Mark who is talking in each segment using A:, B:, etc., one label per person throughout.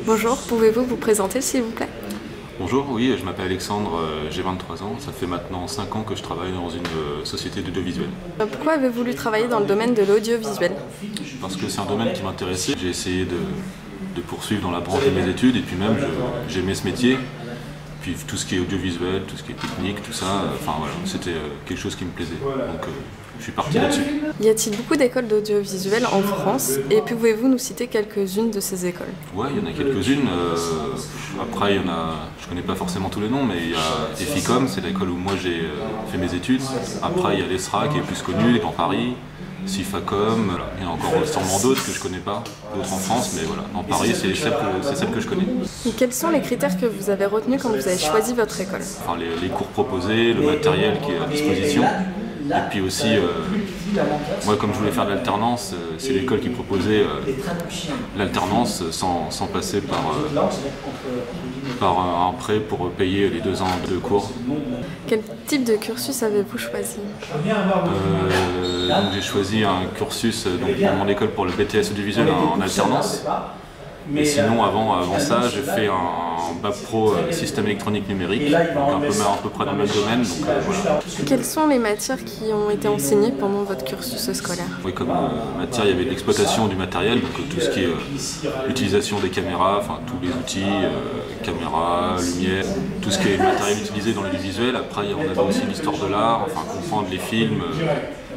A: Bonjour, pouvez-vous vous présenter s'il vous plaît?
B: Bonjour, oui, je m'appelle Alexandre, j'ai 23 ans. Ça fait maintenant 5 ans que je travaille dans une société d'audiovisuel.
A: Pourquoi avez-vous voulu travailler dans le domaine de l'audiovisuel?
B: Parce que c'est un domaine qui m'intéressait. J'ai essayé de poursuivre dans la branche de mes études et puis même j'aimais ce métier. Puis tout ce qui est audiovisuel, tout ce qui est technique, tout ça, enfin voilà, c'était quelque chose qui me plaisait. Donc je suis parti là-dessus.
A: Y a-t-il beaucoup d'écoles d'audiovisuel en France? Et pouvez-vous nous citer quelques-unes de ces écoles?
B: Ouais, il y en a quelques-unes. Après, il y en a, je connais pas forcément tous les noms, mais il y a EFICOM, c'est l'école où moi j'ai fait mes études. Après, il y a l'ESRA qui est plus connu, dans Paris. Sifacom, voilà. Il y en a encore sûrement d'autres que je connais pas, d'autres en France, mais voilà, en Paris c'est celle que je connais.
A: Et quels sont les critères que vous avez retenus quand vous avez choisi votre école?
B: Enfin, les cours proposés, le matériel qui est à disposition, et puis aussi, moi comme je voulais faire de l'alternance, c'est l'école qui proposait l'alternance sans passer par un prêt pour payer les 2 ans de cours.
A: Quel type de cursus avez-vous choisi?
B: Donc j'ai choisi un cursus dans mon école pour le BTS audiovisuel en alternance. Et sinon avant ça j'ai fait un bac pro système électronique numérique, donc à peu près dans le même domaine. Donc, voilà.
A: Quelles sont les matières qui ont été enseignées pendant votre cursus scolaire?
B: Oui, comme matière il y avait de l'exploitation du matériel, donc tout ce qui est utilisation des caméras, enfin tous les outils, caméras, lumière, tout ce qui est matériel utilisé dans l'audiovisuel. Après on avait aussi l'histoire de l'art, enfin comprendre les films,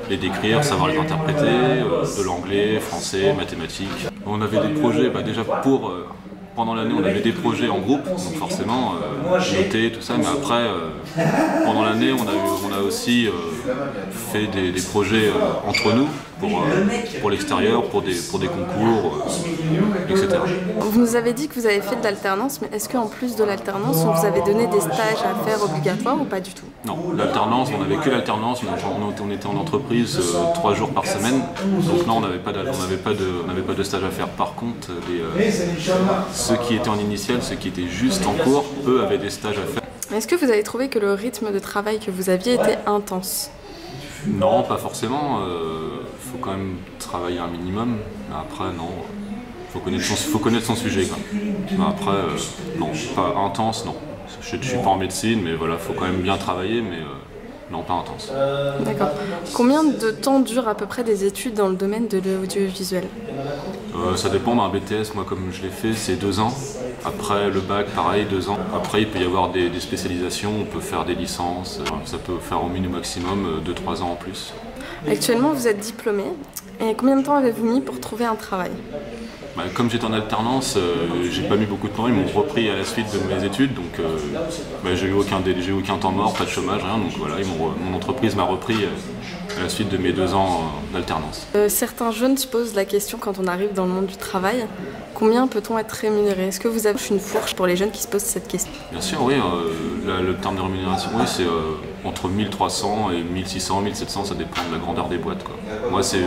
B: les décrire, savoir les interpréter, de l'anglais, français, mathématiques. On avait des projets, déjà pendant l'année on avait des projets en groupe, donc forcément noter tout ça, mais après pendant l'année on a aussi fait des projets entre nous pour l'extérieur, pour des concours, etc.
A: Vous nous avez dit que vous avez fait de l'alternance, mais est-ce qu'en plus de l'alternance, on vous avait donné des stages à faire obligatoires ou pas du tout?
B: Non, l'alternance, on n'avait que l'alternance, on était en entreprise 3 jours par semaine, donc non, on n'avait pas de stage à faire. Par contre, ceux qui étaient en initiale, ceux qui étaient juste en cours, eux avaient des stages à faire.
A: Est-ce que vous avez trouvé que le rythme de travail que vous aviez était intense?
B: Non, pas forcément. Faut quand même travailler un minimum. Mais après, non. Faut connaître son sujet, quoi. Mais après, non, pas intense, non. Je suis pas en médecine, mais voilà, faut quand même bien travailler, mais non, pas intense.
A: D'accord. Combien de temps durent à peu près des études dans le domaine de l'audiovisuel?
B: Ça dépend d'un BTS, moi comme je l'ai fait, c'est 2 ans. Après le bac, pareil, 2 ans. Après, il peut y avoir des spécialisations, on peut faire des licences, ça peut faire au minimum maximum 2-3 ans en plus.
A: Actuellement, vous êtes diplômé. Et combien de temps avez-vous mis pour trouver un travail?
B: Comme j'étais en alternance, j'ai pas mis beaucoup de temps, ils m'ont repris à la suite de mes études, donc j'ai eu aucun temps mort, pas de chômage, rien, donc voilà, mon entreprise m'a repris à la suite de mes 2 ans d'alternance.
A: Certains jeunes se posent la question quand on arrive dans le monde du travail, combien peut-on être rémunéré? Est-ce que vous avez une fourche pour les jeunes qui se posent cette question?
B: Bien sûr, oui, le terme de rémunération, oui, c'est entre 1300 et 1600, 1700, ça dépend de la grandeur des boîtes, quoi. Moi, c'est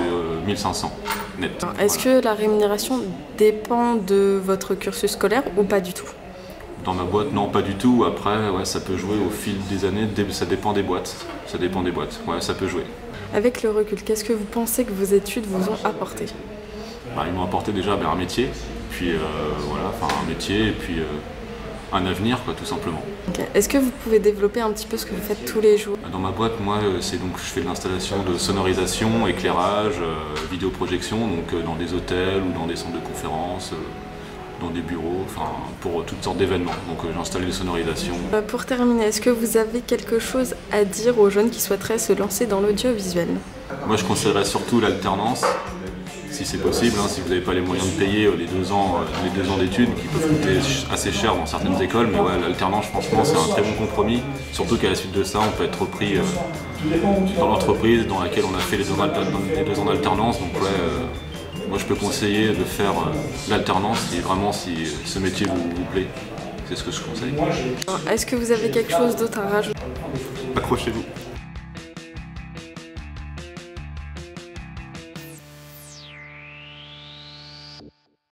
B: 1500 net.
A: Est-ce que la rémunération dépend de votre cursus scolaire ou pas du tout?
B: Dans ma boîte, non, pas du tout. Après, ouais, ça peut jouer au fil des années, ça dépend des boîtes. Ça dépend des boîtes, ouais, ça peut jouer.
A: Avec le recul, qu'est-ce que vous pensez que vos études vous ont apporté?
B: Ils m'ont apporté déjà un métier, puis voilà, enfin un métier et puis un avenir, quoi, tout simplement.
A: Okay. Est-ce que vous pouvez développer un petit peu ce que vous faites tous les jours?
B: Dans ma boîte, moi, je fais de l'installation de sonorisation, éclairage, vidéoprojection, donc dans des hôtels ou dans des centres de conférences, dans des bureaux, enfin pour toutes sortes d'événements. Donc j'installe des sonorisations.
A: Pour terminer, est-ce que vous avez quelque chose à dire aux jeunes qui souhaiteraient se lancer dans l'audiovisuel?
B: Moi, je conseillerais surtout l'alternance. Si c'est possible, si vous n'avez pas les moyens de payer les 2 ans d'études qui peuvent coûter assez cher dans certaines écoles, mais ouais, l'alternance, franchement, c'est un très bon compromis. Surtout qu'à la suite de ça, on peut être repris dans l'entreprise dans laquelle on a fait les 2 ans d'alternance. Donc ouais, moi je peux conseiller de faire l'alternance si ce métier vous plaît. C'est ce que je conseille.
A: Est-ce que vous avez quelque chose d'autre à rajouter?
B: Accrochez-vous.